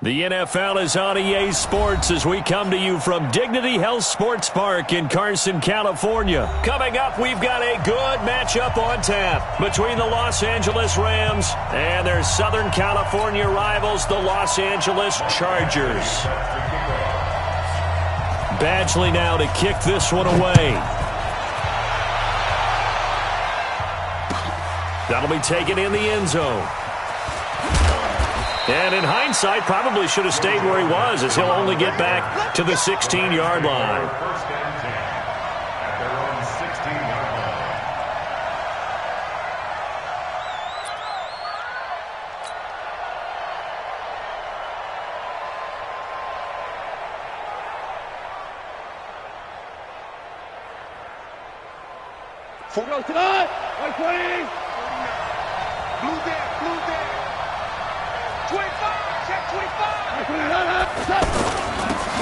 The NFL is on EA Sports as we come to you from Dignity Health Sports Park in Carson, California. Coming up, we've got a good matchup on tap between the Los Angeles Rams and their Southern California rivals, the Los Angeles Chargers. Badgley now to kick this one away. That'll be taken in the end zone. And in hindsight, probably should have stayed where he was, as he'll only get back to the 16-yard line.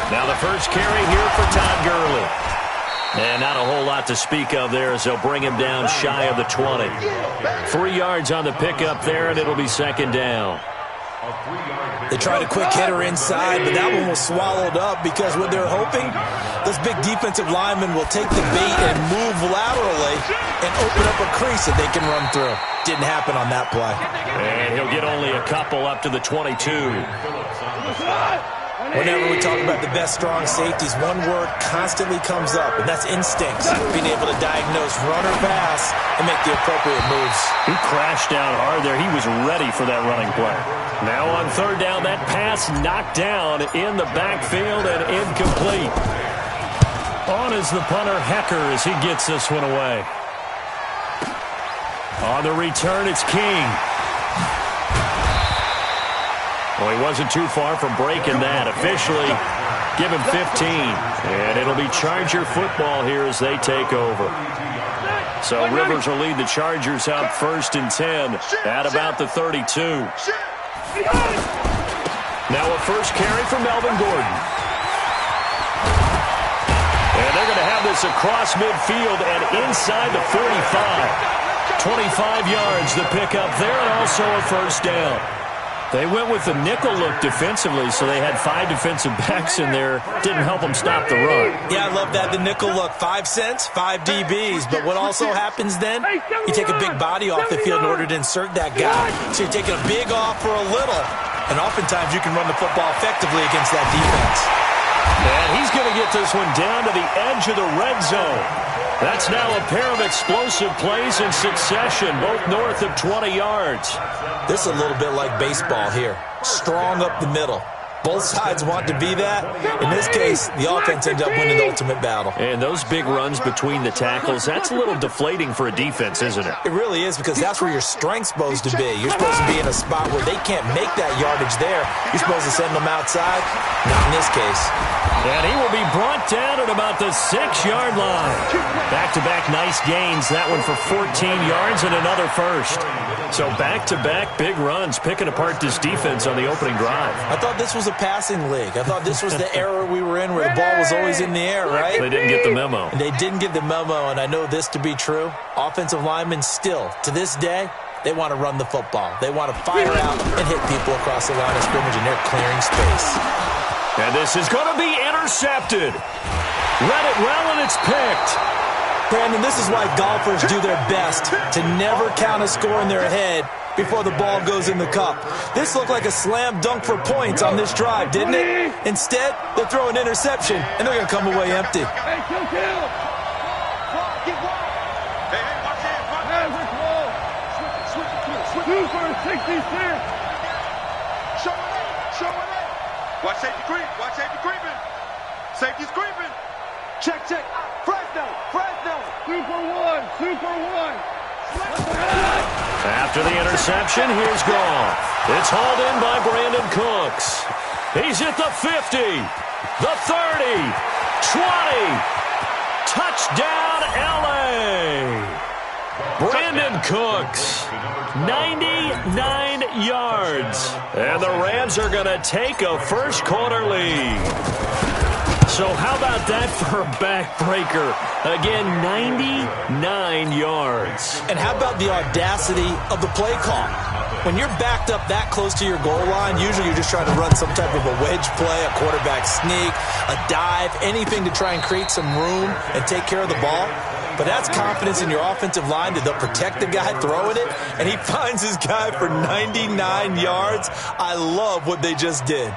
Now the first carry here for Todd Gurley. And not a whole lot to speak of there as they'll bring him down shy of the 20. 3 yards on the pickup there, and it'll be second down. They tried a quick hitter inside, but that one was swallowed up because what they're hoping, those big defensive linemen will take the bait and move laterally and open up a crease that they can run through. Didn't happen on that play. And he'll get only a couple up to the 22. Whenever we talk about the best strong safeties, one word constantly comes up, and that's instincts. Being able to diagnose run or pass and make the appropriate moves. He crashed down hard there. He was ready for that running play. Now on third down, that pass knocked down in the backfield and incomplete. On is the punter, Hecker, as he gets this one away. On the return, it's King. Well, he wasn't too far from breaking that. Officially, give him 15. And it'll be Charger football here as they take over. So Rivers will lead the Chargers out 1st and 10 at about the 32. Now a first carry for Melvin Gordon. And they're going to have this across midfield and inside the 45. 25 yards the pickup there, and also a first down. They went with the nickel look defensively, so they had 5 defensive backs in there. Didn't help them stop the run. Yeah, I love that, the nickel look. 5 cents, 5 DBs. But what also happens then, you take a big body off the field in order to insert that guy. So you're taking a big off for a little. And oftentimes you can run the football effectively against that defense. And he's going to get this one down to the edge of the red zone. That's now a pair of explosive plays in succession, both north of 20 yards. This is a little bit like baseball here. Strong up the middle. Both sides want to be that. In this case, the offense ends up winning the ultimate battle. And those big runs between the tackles, that's a little deflating for a defense, isn't it? It really is, because that's where your strength's supposed to be. You're supposed to be in a spot where they can't make that yardage there. You're supposed to send them outside. Not in this case. And he will be brought down at about the 6-yard line. Back-to-back nice gains. That one for 14 yards and another first. So back-to-back big runs, picking apart this defense on the opening drive. I thought this was a passing league. I thought this was the era we were in where the ball was always in the air, right? They didn't get the memo. They didn't get the memo, and I know this to be true. Offensive linemen still, to this day, they want to run the football. They want to fire out and hit people across the line of scrimmage, and they're clearing space. And this is going to be intercepted. Read it well, and it's picked. Brandon, this is why golfers do their best to never count a score in their head before the ball goes in the cup. This looked like a slam dunk for points on this drive, didn't it? Instead, they're throwing interception, and they're going to come away empty. Hey, kill. Get wide. Hey, watch it. Switch. 2 for 66. Show it. Watch safety creeping. Safety's creeping. Check. Fresno. 2 for 1. After the interception, here's Goff. It's hauled in by Brandon Cooks. He's at the 50, the 30, 20. Touchdown, L.A. Brandon Cooks, 99 yards. And the Rams are going to take a first-quarter lead. So how about that for a backbreaker? Again, 99 yards. And how about the audacity of the play call? When you're backed up that close to your goal line, usually you're just trying to run some type of a wedge play, a quarterback sneak, a dive, anything to try and create some room and take care of the ball. But that's confidence in your offensive line that they'll protect the guy throwing it, and he finds his guy for 99 yards. I love what they just did.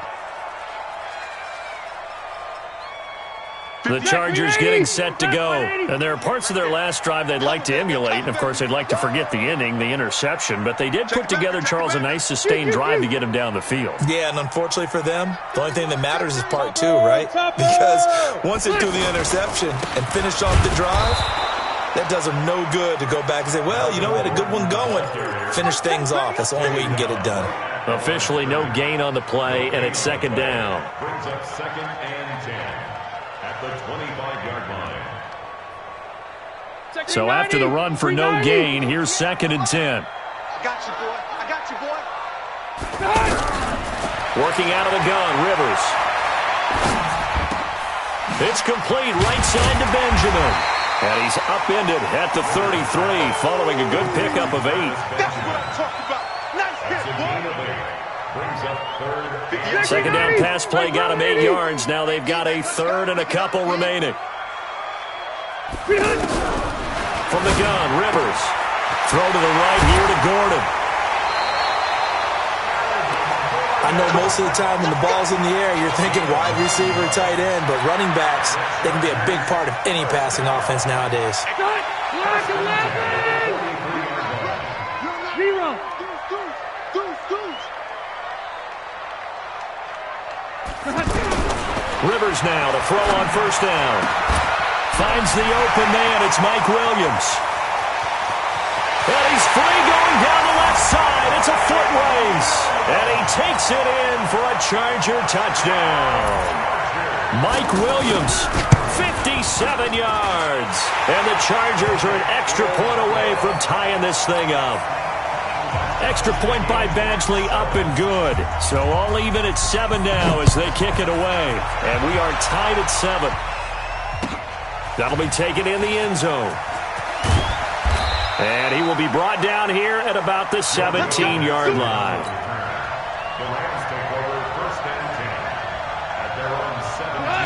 The Chargers getting set to go. And there are parts of their last drive they'd like to emulate. And, of course, they'd like to forget the ending, the interception. But they did put together, Charles, a nice sustained drive to get him down the field. Yeah, and unfortunately for them, the only thing that matters is part two, right? Because once they do the interception and finish off the drive, that does them no good to go back and say, well, you know, we had a good one going. Finish things off. That's the only way you can get it done. Officially no gain on the play, and it's second down. Brings up 2nd and 10. The 25-yard line. So after the run for no gain, here's 2nd and 10. I got you, boy. I got you, boy. Working out of the gun, Rivers. It's complete right side to Benjamin. And he's upended at the 33 following a good pickup of 8. That's what I'm talking about. Nice hit, boy. Brings up 3rd. Second down pass play got him 8 yards. Now they've got a 3rd and a couple remaining. From the gun, Rivers. Throw to the right here to Gordon. I know most of the time when the ball's in the air, you're thinking wide receiver, tight end, but running backs, they can be a big part of any passing offense nowadays. Rivers now to throw on first down. Finds the open man. It's Mike Williams. And he's free going down the left side. It's a foot race. And he takes it in for a Charger touchdown. Mike Williams, 57 yards. And the Chargers are an extra point away from tying this thing up. Extra point by Badgley, up and good. So all even at 7 now as they kick it away. And we are tied at 7. That'll be taken in the end zone. And he will be brought down here at about the 17-yard line.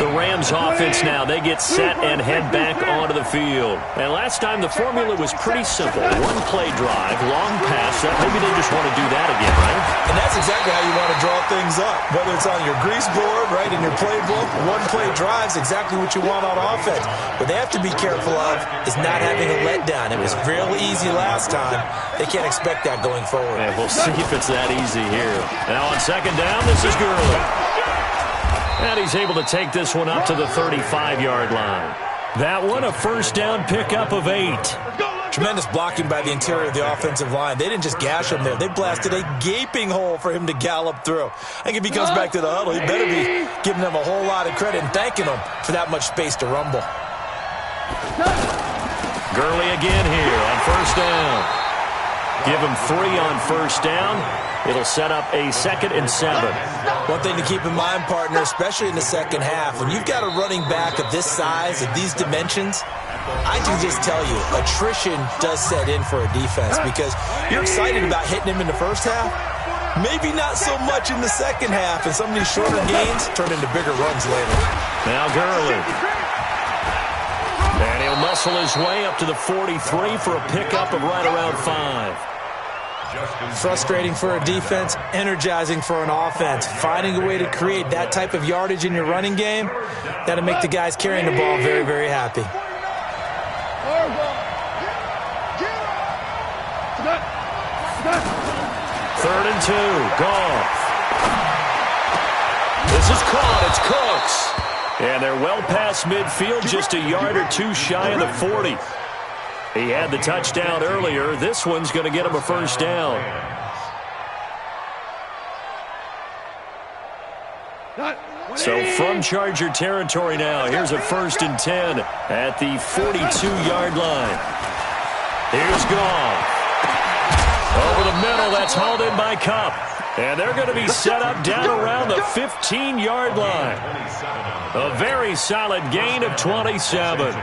The Rams offense now, they get set and head back onto the field. And last time the formula was pretty simple. One play drive, long pass. Maybe they just want to do that again, right? And that's exactly how you want to draw things up. Whether it's on your grease board, right, in your playbook, one play drive is exactly what you want on offense. What they have to be careful of is not having a letdown. It was real easy last time. They can't expect that going forward. And we'll see if it's that easy here. Now on second down, this is Gurley. And he's able to take this one up to the 35-yard line. That one, a first down pickup of 8. Tremendous blocking by the interior of the offensive line. They didn't just gash him there. They blasted a gaping hole for him to gallop through. I think if he comes back to the huddle, he better be giving them a whole lot of credit and thanking them for that much space to rumble. Gurley again here on first down. Give him 3 on first down. It'll set up a 2nd and 7. One thing to keep in mind, partner, especially in the second half, when you've got a running back of this size, of these dimensions, I can just tell you, attrition does set in for a defense because you're excited about hitting him in the first half. Maybe not so much in the second half, and some of these shorter gains turn into bigger runs later. Now Gurley. And he'll muscle his way up to the 43 for a pickup of right around 5. Frustrating for a defense, energizing for an offense. Finding a way to create that type of yardage in your running game, that'll make the guys carrying the ball very, very happy. 3rd and 2, Goff. This is caught, it's Cooks. And they're well past midfield, just a yard or 2 shy of the 40. He had the touchdown earlier. This one's going to get him a first down. So from Charger territory now, here's a 1st and 10 at the 42-yard line. Here's Goff. Over the middle, that's hauled in by Kupp. And they're going to be set up down around the 15-yard line. A very solid gain of 27.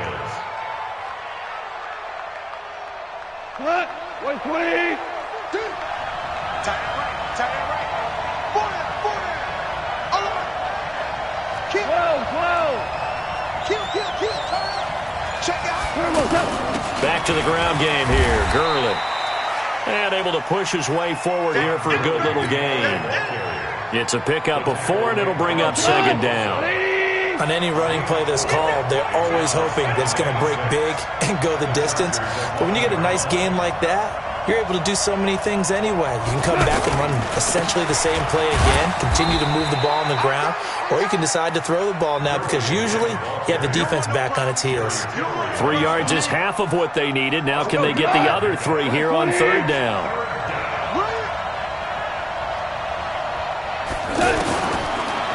Back to the ground game here. Gurley. And able to push his way forward here for a good little gain. It's a pickup of 4, and it'll bring up second down. On any running play that's called, they're always hoping that it's going to break big and go the distance. But when you get a nice gain like that, you're able to do so many things anyway. You can come back and run essentially the same play again, continue to move the ball on the ground, or you can decide to throw the ball now because usually you have the defense back on its heels. 3 yards is half of what they needed. Now can they get the other 3 here on third down?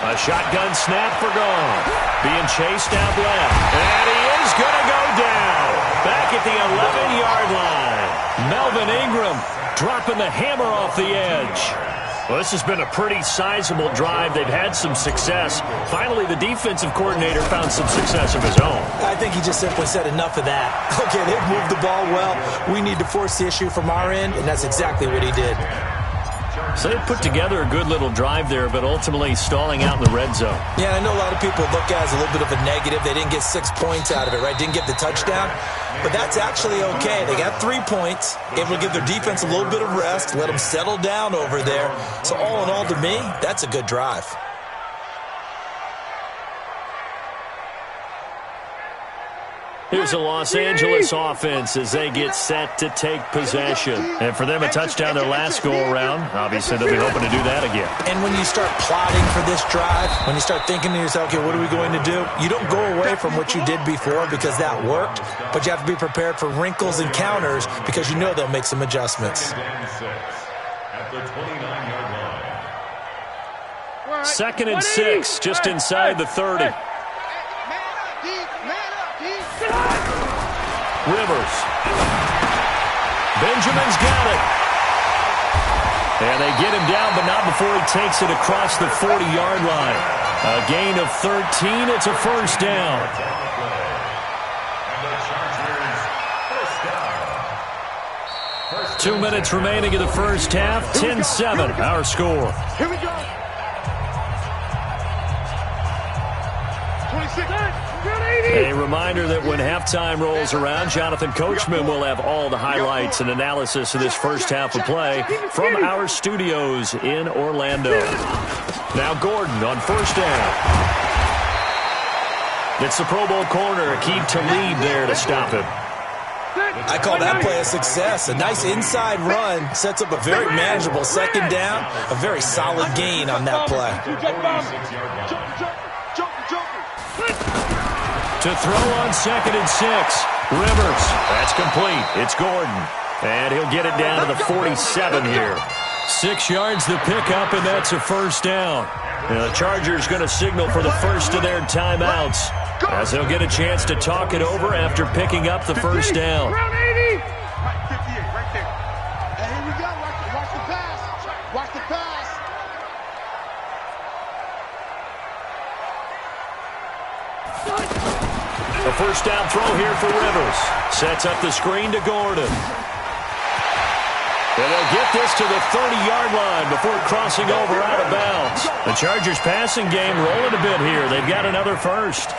A shotgun snap for Gone. Being chased out left. And he is going to go down. Back at the 11-yard line. Melvin Ingram dropping the hammer off the edge. Well, this has been a pretty sizable drive. They've had some success. Finally, the defensive coordinator found some success of his own. I think he just simply said enough of that. Okay, they've moved the ball well. We need to force the issue from our end, and that's exactly what he did. So they put together a good little drive there, but ultimately stalling out in the red zone. Yeah, I know a lot of people look at it as a little bit of a negative. They didn't get 6 points out of it, right? Didn't get the touchdown. But that's actually okay. They got 3 points, able to give their defense a little bit of rest, let them settle down over there. So all in all, to me, that's a good drive. Here's the Los Angeles offense as they get set to take possession. And for them, a touchdown their last go-around. Obviously, they'll be hoping to do that again. And when you start plotting for this drive, when you start thinking to yourself, okay, what are we going to do? You don't go away from what you did before because that worked, but you have to be prepared for wrinkles and counters because you know they'll make some adjustments. At the 29-yard line. 2nd and 6, just inside the 30. Rivers. Benjamin's got it. And they get him down, but not before he takes it across the 40-yard line. A gain of 13. It's a first down. 2 minutes remaining in the first half. 10-7, our score. Here we go. 26. A reminder that when halftime rolls around, Jonathan Coachman will have all the highlights and analysis of this first half of play from our studios in Orlando. Now Gordon on first down. It's the Pro Bowl corner, Aqib Talib there to stop him. I call that play a success. A nice inside run sets up a very manageable second down, a very solid gain on that play. To throw on 2nd and 6. Rivers. That's complete. It's Gordon. And he'll get it down to the 47 here. 6 yards the pickup, and that's a first down. Now the Chargers going to signal for the first of their timeouts as they'll get a chance to talk it over after picking up the first down. 58, right there. And here we go. Watch the pass. Watch the pass. A first down throw here for Rivers. Sets up the screen to Gordon. And they'll get this to the 30-yard line before crossing over out of bounds. The Chargers passing game rolling a bit here. They've got another first.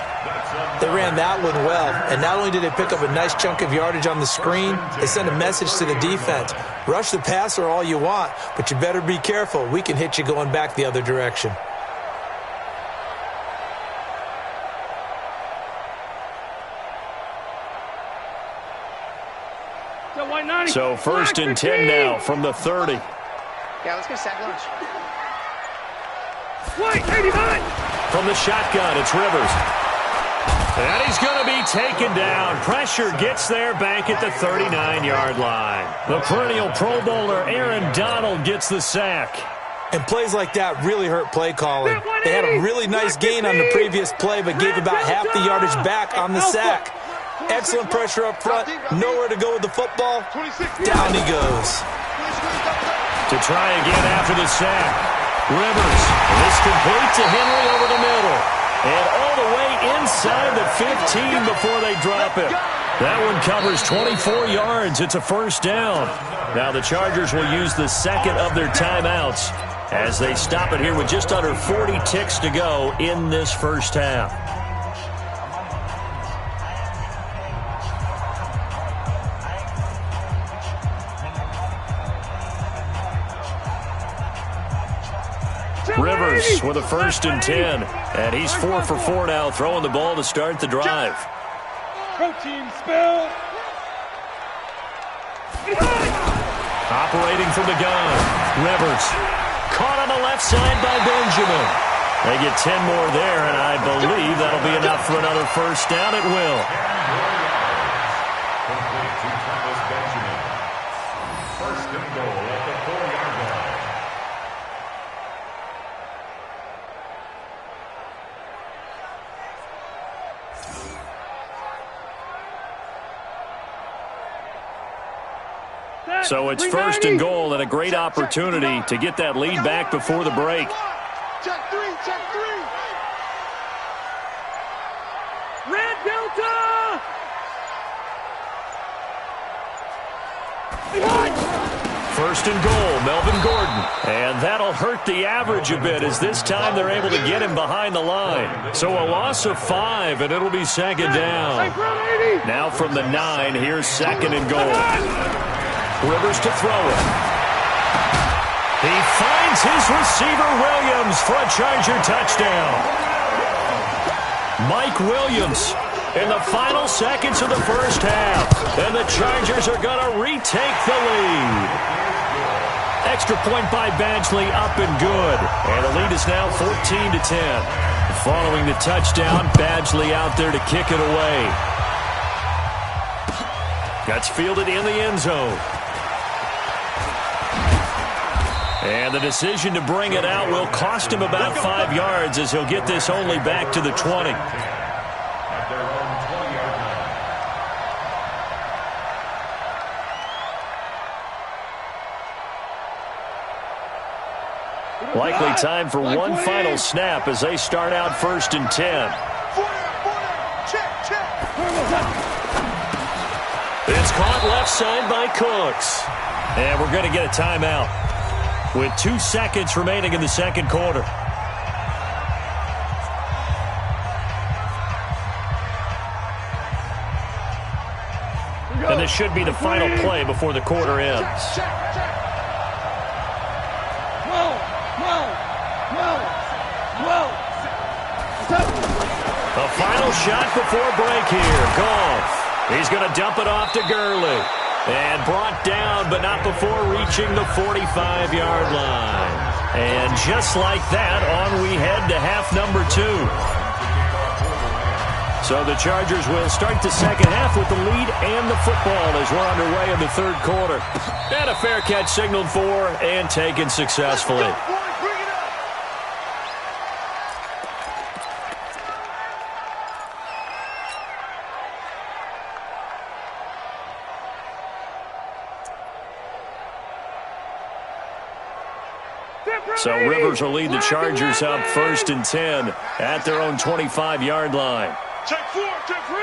They ran that one well, and not only did they pick up a nice chunk of yardage on the screen, they sent a message to the defense. Rush the passer all you want, but you better be careful. We can hit you going back the other direction. So 1st and 10 now from the 30. Yeah, let's go sack lunch. From the shotgun, it's Rivers. And he's going to be taken down. Pressure gets there back at the 39-yard line. The perennial Pro Bowler Aaron Donald gets the sack. And plays like that really hurt play calling. They had a really nice gain on the previous play, but gave about half the yardage back on the sack. Excellent pressure up front. Nowhere to go with the football. Down he goes. To try again after the sack. Rivers. This complete to Henry over the middle. And all the way inside the 15 before they drop it. That one covers 24 yards. It's a first down. Now the Chargers will use the second of their timeouts as they stop it here with just under 40 ticks to go in this first half. Rivers with a 1st and 10. And he's 4 for 4 now, throwing the ball to start the drive. Protein spill. Operating from the gun. Rivers caught on the left side by Benjamin. They get 10 more there, and I believe that'll be enough for another first down. It will. Complete to Travis Benjamin. First and goal at the 4-yard line. So it's 1st and goal and a great opportunity to get that lead back before the break. Check 3, check 3. Red Delta! 1st and goal, Melvin Gordon. And that'll hurt the average a bit as this time they're able to get him behind the line. So a loss of 5, and it'll be 2nd down. Now from the 9, here's 2nd and goal. Rivers to throw it. He finds his receiver, Williams, for a Charger touchdown. Mike Williams in the final seconds of the first half. And the Chargers are going to retake the lead. Extra point by Badgley, up and good. And the lead is now 14-10. Following the touchdown, Badgley out there to kick it away. That's fielded in the end zone. And the decision to bring it out will cost him about 5 yards as he'll get this only back to the 20. At their own 20-yard line. Likely time for one final snap as they start out 1st and 10. Check, check. It's caught left side by Cooks. And we're going to get a timeout with 2 seconds remaining in the second quarter. And this should be the final play before the quarter ends. The final shot before break here. Goff. He's going to dump it off to Gurley. And brought down, but not before reaching the 45-yard line. And just like that, on we head to half number 2. So the Chargers will start the second half with the lead and the football as we're underway in the third quarter. And a fair catch signaled for and taken successfully. So Rivers will lead the Chargers up 1st and 10 at their own 25-yard line. Check 4, check 4.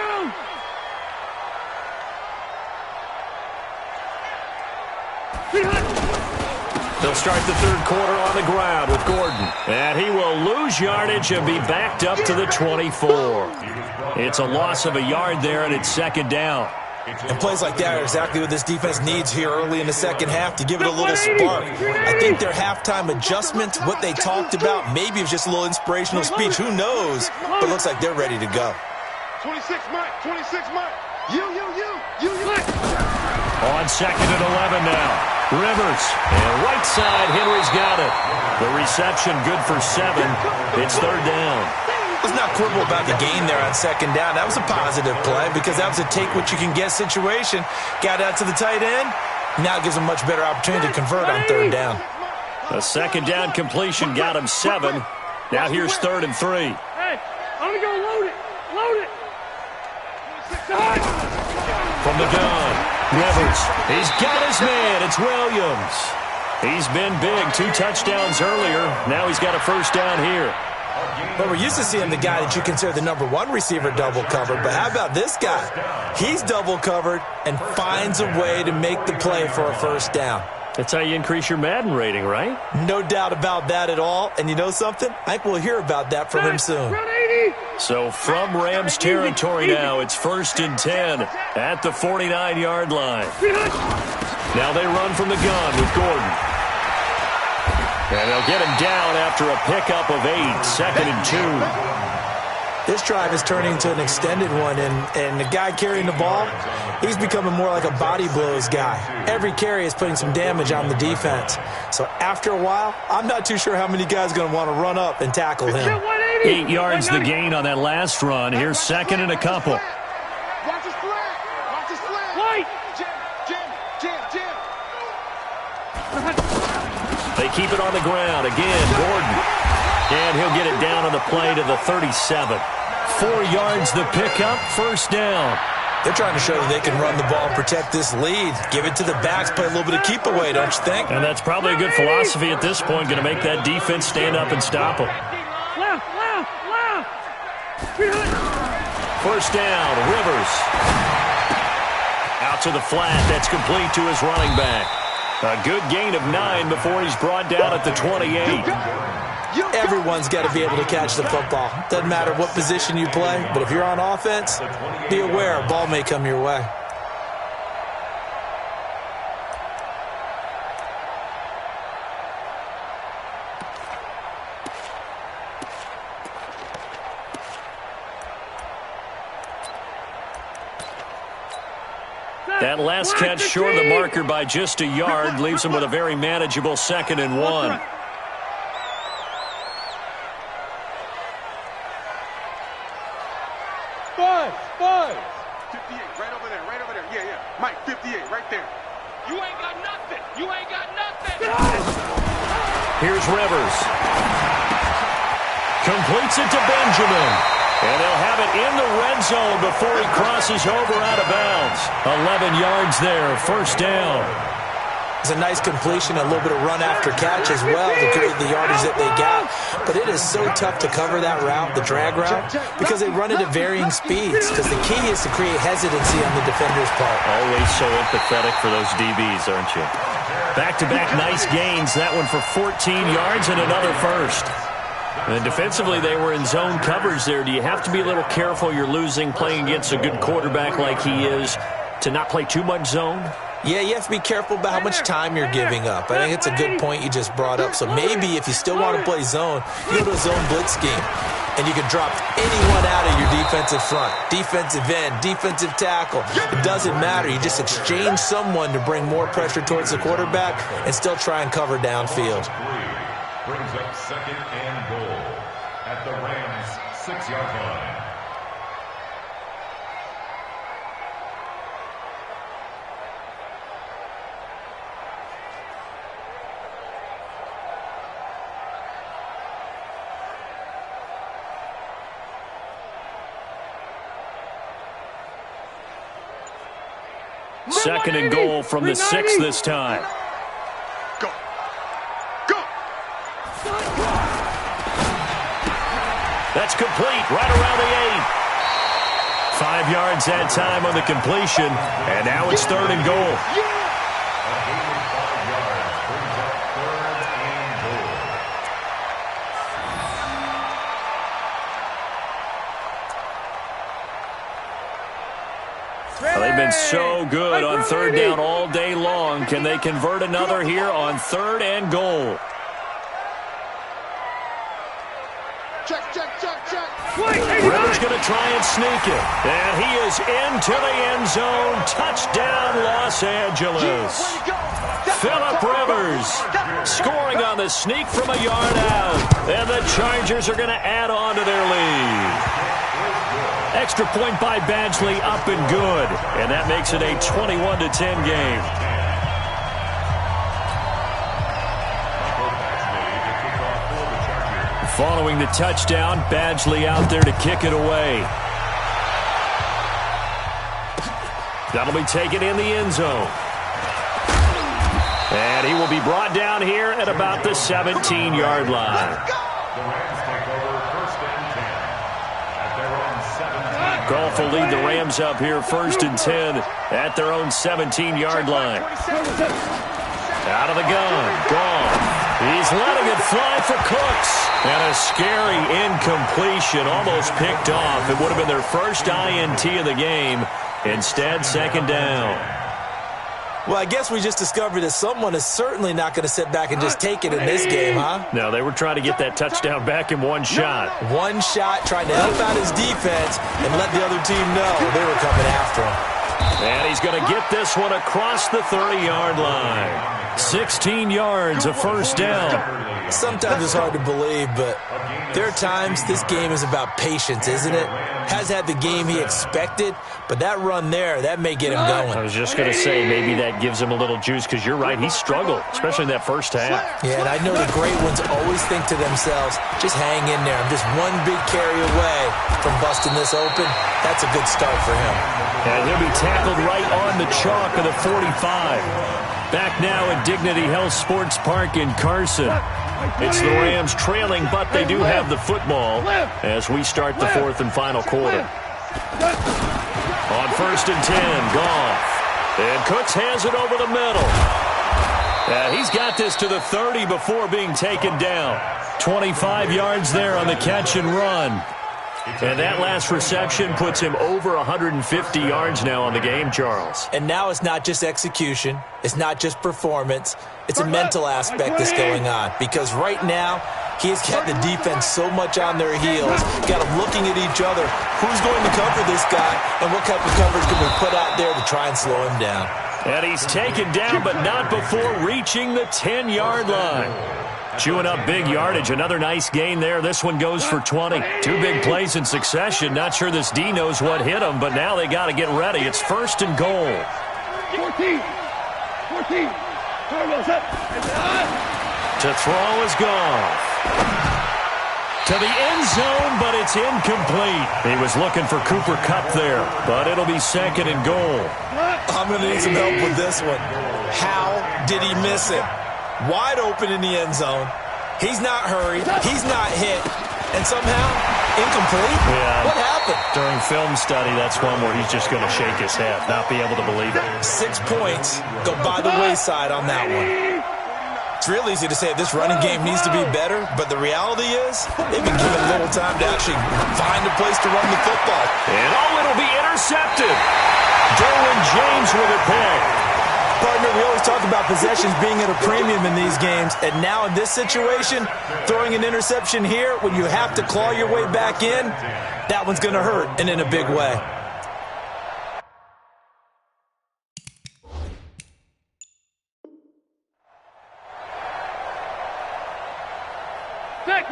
They'll start the third quarter on the ground with Gordon. And he will lose yardage and be backed up to the 24. It's a loss of a yard there, and it's 2nd down. And plays like that are exactly what this defense needs here early in the second half to give it a little spark. I think their halftime adjustments, what they talked about, maybe it was just a little inspirational speech. Who knows? But it looks like they're ready to go. 26 Mike, 26 Mike. You. On 2nd and 11 now. Rivers. And right side, Henry's got it. The reception good for 7. It's 3rd down. Let's not quibble about the gain there on 2nd down. That was a positive play because that was a take-what-you-can-get situation. Got out to the tight end. Now it gives them a much better opportunity to convert on 3rd down. A 2nd down completion got him 7. Now here's 3rd and 3. Hey, I'm going to go load it. Load it. From the gun, Rivers. He's got his man. It's Williams. He's been big. 2 touchdowns earlier. Now he's got a first down here. Well, we're used to seeing the guy that you consider the #1 receiver double covered, but how about this guy? He's double covered and finds a way to make the play for a first down. That's how you increase your Madden rating, right? No doubt about that at all. And you know something? I think we'll hear about that from him soon. So from Rams territory now, it's 1st and 10 at the 49-yard line. Now they run from the gun with Gordon. And they'll get him down after a pickup of 8, 2nd and 2. This drive is turning into an extended one, and the guy carrying the ball, he's becoming more like a body blows guy. Every carry is putting some damage on the defense. So after a while, I'm not too sure how many guys are going to want to run up and tackle him. 8 yards the gain on that last run. Here's 2nd and a couple. Watch his flat. Watch his flat. White. Jim. They keep it on the ground. Again, Gordon. And he'll get it down on the play to the 37. 4 yards the pickup, first down. They're trying to show that they can run the ball and protect this lead. Give it to the backs, play a little bit of keep away, don't you think? And that's probably a good philosophy at this point, going to make that defense stand up and stop them. First down, Rivers. Out to the flat, that's complete to his running back. A good gain of 9 before he's brought down at the 28. Everyone's got to be able to catch the football. Doesn't matter what position you play, but if you're on offense, be aware a ball may come your way. That last catch short of the marker by just a yard leaves him with a very manageable 2nd and 1. Five. 58, right over there. Yeah. Mike, 58, right there. You ain't got nothing. Here's Rivers. Completes it to Benjamin. And they'll have it in the red zone before he crosses over out of bounds. 11 yards there, first down. It's a nice completion, a little bit of run after catch as well to create the yardage that they got. But it is so tough to cover that route, the drag route, because they run it at varying speeds. Because the key is to create hesitancy on the defender's part. Always so empathetic for those DBs, aren't you? Back-to-back nice gains. That one for 14 yards and another first. And defensively, they were in zone coverage there. Do you have to be a little careful you're losing playing against a good quarterback like he is to not play too much zone? Yeah, you have to be careful about how much time you're giving up. I think it's a good point you just brought up. So maybe if you still want to play zone, you go to a zone blitz scheme. And you can drop anyone out of your defensive front. Defensive end, defensive tackle. It doesn't matter. You just exchange someone to bring more pressure towards the quarterback and still try and cover downfield. Brings up 2nd and goal at the Rams' 6-yard line. Second and goal from the 6 this time. Go. That's complete right around the 8. 5 yards that time on the completion. And now it's 3rd and goal. They've been so good on 3rd down all day long. Can they convert another here on 3rd and goal? Check. Rivers going to try and sneak it. And he is into the end zone. Touchdown, Los Angeles. Phillip Rivers scoring on the sneak from a yard out. And the Chargers are going to add on to their lead. Extra point by Badgley, up and good. And that makes it a 21-10 game. Following the touchdown, Badgley out there to kick it away. That'll be taken in the end zone. And he will be brought down here at about the 17-yard line. The Rams take over Goff will lead the Rams up here 1st and 10 at their own 17-yard line. Out of the gun, Goff. He's letting it fly for Cooks. And a scary incompletion, almost picked off. It would have been their first INT of the game. Instead, 2nd down. Well, I guess we just discovered that someone is certainly not going to sit back and just take it in this game, huh? No, they were trying to get that touchdown back in one shot. One shot, trying to help out his defense and let the other team know they were coming after him. And he's going to get this one across the 30-yard line. 16 yards, a 1st down. Sometimes it's hard to believe, but there are times this game is about patience, isn't it? Has had the game he expected, but that run there, that may get him going. I was just going to say, maybe that gives him a little juice, because you're right, he struggled, especially in that first half. Yeah, and I know the great ones always think to themselves, just hang in there. I'm just one big carry away from busting this open. That's a good start for him. And he'll be tackled right on the chalk of the 45. Back now at Dignity Health Sports Park in Carson. It's the Rams trailing, but they do have the football as we start the 4th and final quarter. On 1st and 10, Goff. And Cooks has it over the middle. And he's got this to the 30 before being taken down. 25 yards there on the catch and run. And that last reception puts him over 150 yards now on the game, Charles. And now it's not just execution. It's not just performance. It's a mental aspect that's going on. Because right now, he has got the defense so much on their heels, got them looking at each other. Who's going to cover this guy, and what type of coverage can we put out there to try and slow him down? And he's taken down, but not before reaching the 10-yard line. Chewing up big yardage. Another nice gain there. This one goes for 20. 2 big plays in succession. Not sure this D knows what hit him, but now they got to get ready. It's 1st and goal. 14. To throw is Goff. To the end zone, but it's incomplete. He was looking for Cooper Kupp there, but it'll be 2nd and goal. I'm going to need some help with this one. How did he miss it? Wide open in the end zone. He's not hurried. He's not hit. And somehow, incomplete? Yeah. What happened? During film study, that's one where he's just going to shake his head, not be able to believe it. 6 points go by the wayside on that one. It's real easy to say this running game needs to be better, but the reality is they've been given little time to actually find a place to run the football. And it'll be intercepted. Derwin James with a pick. Partner, we always talk about possessions being at a premium in these games, and now in this situation, throwing an interception here when you have to claw your way back in, that one's going to hurt, and in a big way.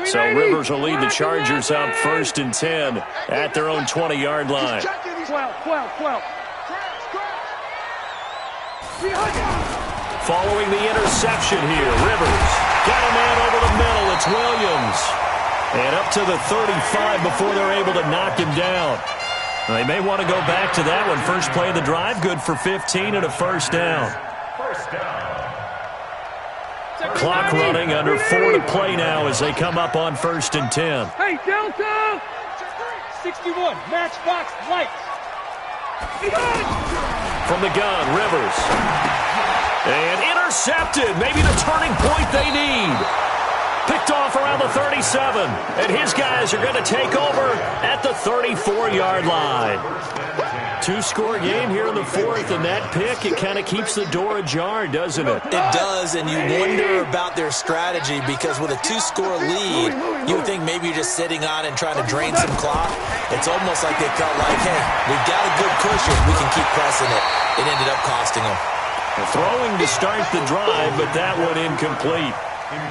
So Rivers will lead the Chargers up 1st and 10 at their own 20-yard line. 12. Following the interception here, Rivers got a man over the middle. It's Williams. And up to the 35 before they're able to knock him down. They may want to go back to that one. First play of the drive, good for 15 and a 1st down. Clock running, under 4 to play now as they come up on 1st and 10. Hey, Delta! 61, matchbox lights. From the gun, Rivers. And intercepted. Maybe the turning point they need. Picked off around the 37. And his guys are going to take over at the 34-yard line. 2-score game here in the 4th, and that pick, it kind of keeps the door ajar, doesn't it? It does, and you wonder about their strategy because with a 2-score lead, you would think maybe you're just sitting on and trying to drain some clock. It's almost like they felt like, hey, we've got a good cushion. We can keep pressing it. It ended up costing them. Throwing to start the drive, but that one incomplete.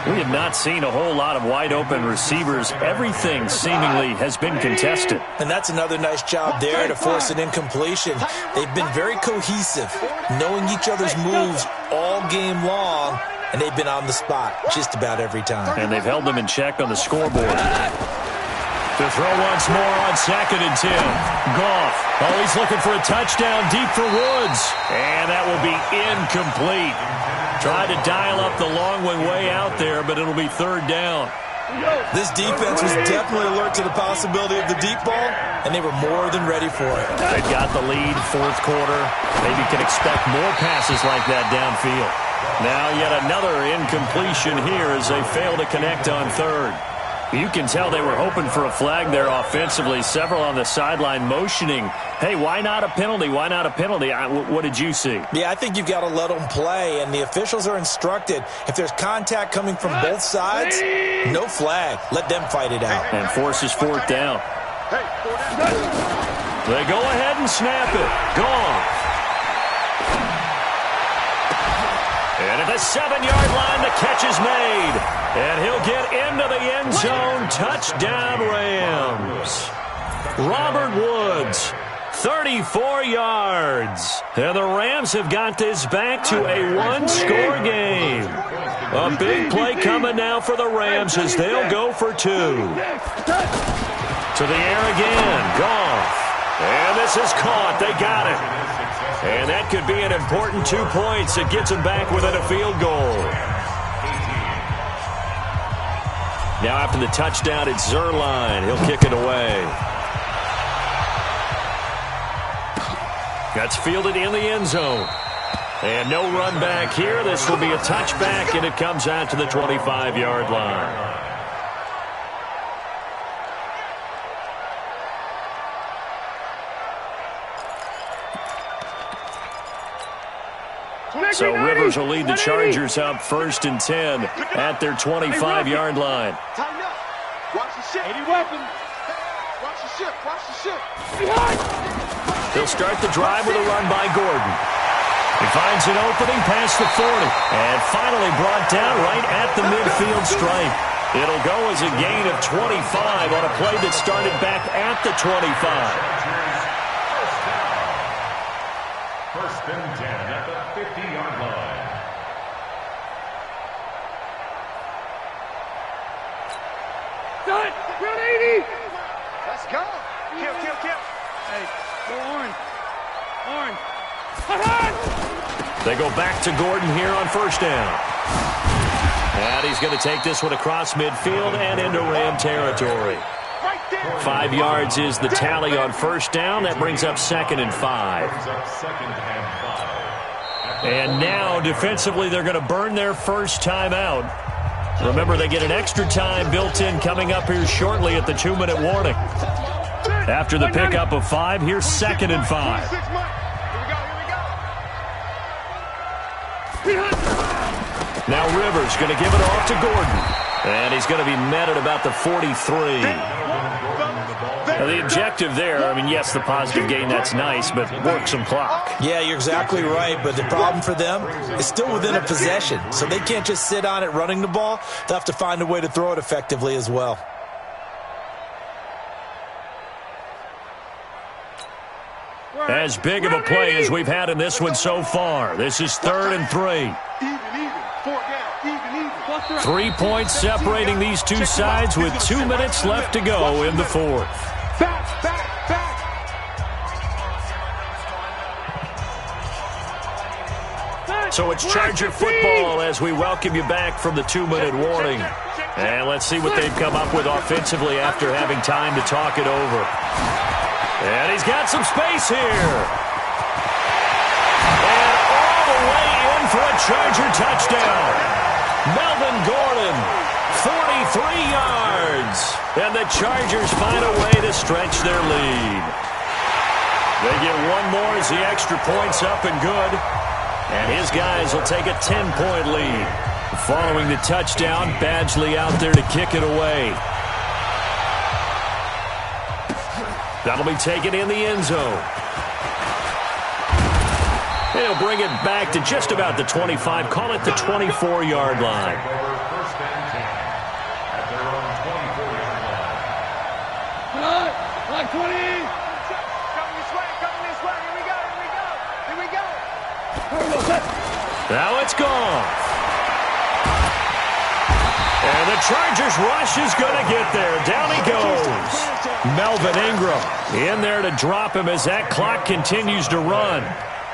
We have not seen a whole lot of wide-open receivers. Everything seemingly has been contested. And that's another nice job there to force an incompletion. They've been very cohesive, knowing each other's moves all game long, and they've been on the spot just about every time. And they've held them in check on the scoreboard. To throw once more on 2nd and 10. Goff. Oh, he's looking for a touchdown deep for Woods. And that will be incomplete. Tried to dial up the long one way out there, but it'll be 3rd down. This defense was definitely alert to the possibility of the deep ball, and they were more than ready for it. They've got the lead, fourth quarter. Maybe can expect more passes like that downfield. Now yet another incompletion here as they fail to connect on third. You can tell they were hoping for a flag there offensively. Several on the sideline motioning, hey, why not a penalty? Why not a penalty? What did you see? Yeah, I think you've got to let them play, and the officials are instructed if there's contact coming from both sides, no flag. Let them fight it out. And forces fourth down. They go ahead and snap it. Gone. And at the 7-yard line, the catch is made. And he'll get into the end zone. Touchdown, Rams. Robert Woods, 34 yards. And the Rams have got this back to a one-score game. A big play coming now for the Rams as they'll go for two. To the air again. Goff. And this is caught. They got it. And that could be an important 2 points. It gets them back within a field goal. Now after the touchdown, it's Zerline. He'll kick it away. That's fielded in the end zone. And no run back here. This will be a touchback, and it comes out to the 25-yard line. So Rivers will lead the Chargers up 1st and 10 at their 25-yard line. Tighten up. Watch the ship. 80 weapons. Watch the ship. Watch the ship. They'll start the drive with a run by Gordon. He finds an opening past the 40 and finally brought down right at the midfield stripe. It'll go as a gain of 25 on a play that started back at the 25. First and 10 at the 50-yard line. Done. We're at 80. Let's go. Kill. Hey, go Orange. They go back to Gordon here on first down. And he's going to take this one across midfield and into Ram territory. 5 yards is the tally on first down. That brings up 2nd and 5. And now, defensively, they're going to burn their first time out. Remember, they get an extra time built in coming up here shortly at the 2-minute warning. After the pickup of 5, here's 2nd and 5. Now Rivers going to give it off to Gordon. And he's going to be met at about the 43. Now the objective there, I mean, yes, the positive gain, that's nice, but work some clock. Yeah, you're exactly right, but the problem for them is still within a possession, so they can't just sit on it running the ball. They'll have to find a way to throw it effectively as well. As big of a play as we've had in this one so far. This is 3rd and 3. 3 points separating these two sides with 2 minutes left to go in the fourth. So it's Charger football as we welcome you back from the 2-minute warning. And let's see what they've come up with offensively after having time to talk it over. And he's got some space here. And all the way in for a Charger touchdown. Melvin Gordon, 43 yards. And the Chargers find a way to stretch their lead. They get one more as the extra point's up and good. And his guys will take a 10-point lead. Following the touchdown, Badgley out there to kick it away. That'll be taken in the end zone. He'll bring it back to just about the 25. Call it the 24-yard line. First and 10 at their own 24-yard line. Like 20. Coming this way. Here we go. Now it's gone. And the Chargers rush is going to get there. Down he goes. Melvin Ingram in there to drop him as that clock continues to run.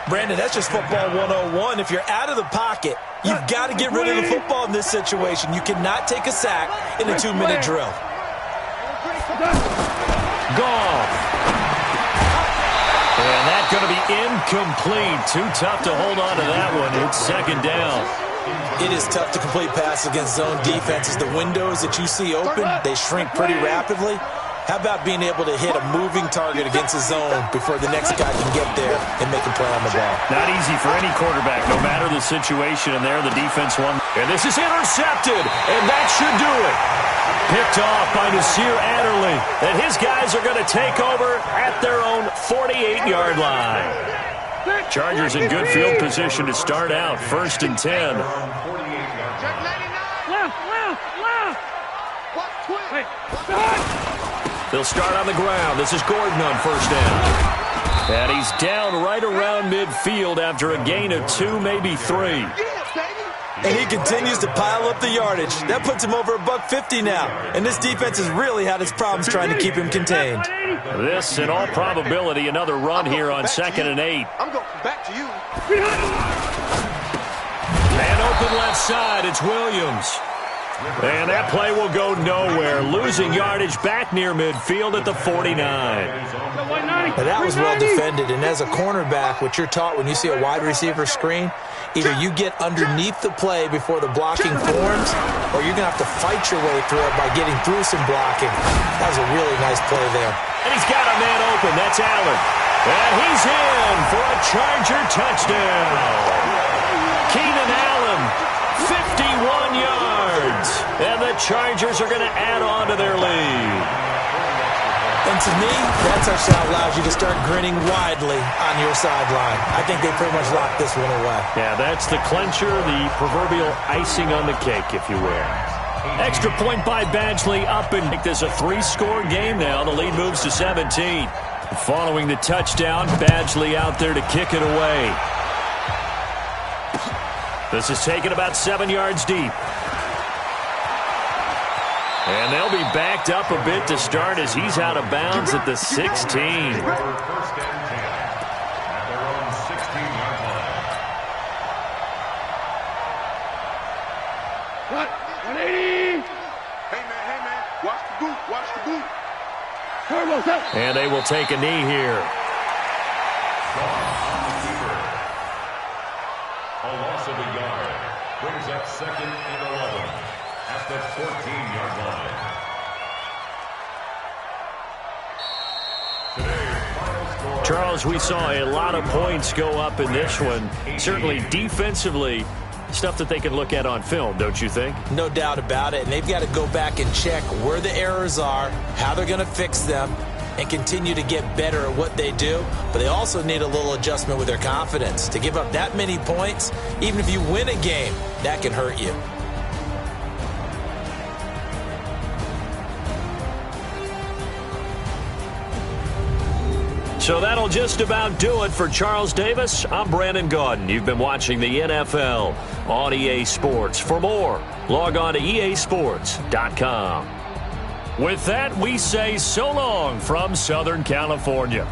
Brandon, that's just football 101. If you're out of the pocket, you've got to get rid of the football in this situation. You cannot take a sack in a 2-minute drill. Goff. And that's going to be incomplete. Too tough to hold on to that one. It's second down. It is tough to complete passes against zone defenses. The windows that you see open, they shrink pretty rapidly. How about being able to hit a moving target against a zone before the next guy can get there and make a play on the ball? Not easy for any quarterback, no matter the situation. And there, the defense won. And this is intercepted, and that should do it. Picked off by Nasir Adderley. And his guys are going to take over at their own 48-yard line. Chargers in good field position to start out. 1st and 10. They'll start on the ground. This is Gordon on 1st down. And he's down right around midfield after a gain of 2, maybe 3. And he continues to pile up the yardage. That puts him over $150 now. And this defense has really had its problems trying to keep him contained. This, in all probability, another run here on 2nd and 8. I'm going back to you. Man open left side. It's Williams. And that play will go nowhere. Losing yardage back near midfield at the 49. Now that was well defended. And as a cornerback, what you're taught when you see a wide receiver screen, either you get underneath the play before the blocking forms, or you're going to have to fight your way through it by getting through some blocking. That was a really nice play there. And he's got a man open. That's Allen. And he's in for a Charger touchdown. Keenan Allen, 51 yards. And the Chargers are going to add on to their lead. And to me, that touchdown allows you to start grinning widely on your sideline. I think they pretty much locked this one away. Yeah, that's the clincher, the proverbial icing on the cake, if you will. Extra point by Badgley up and make this a 3-score game now. The lead moves to 17. Following the touchdown, Badgley out there to kick it away. This is taken about 7 yards deep. And they'll be backed up a bit to start as he's out of bounds at the 16. First and 10 at their own 16-yard line. 180. Hey, man. Watch the boot. And they will take a knee here. A loss of a yard brings up 2nd and 11 at the 14-yard line. Charles, we saw a lot of points go up in this one. Certainly defensively, stuff that they can look at on film, don't you think? No doubt about it. And they've got to go back and check where the errors are, how they're going to fix them, and continue to get better at what they do. But they also need a little adjustment with their confidence. To give up that many points, even if you win a game, that can hurt you. So that'll just about do it for Charles Davis. I'm Brandon Gaudin. You've been watching the NFL on EA Sports. For more, log on to easports.com. With that, we say so long from Southern California.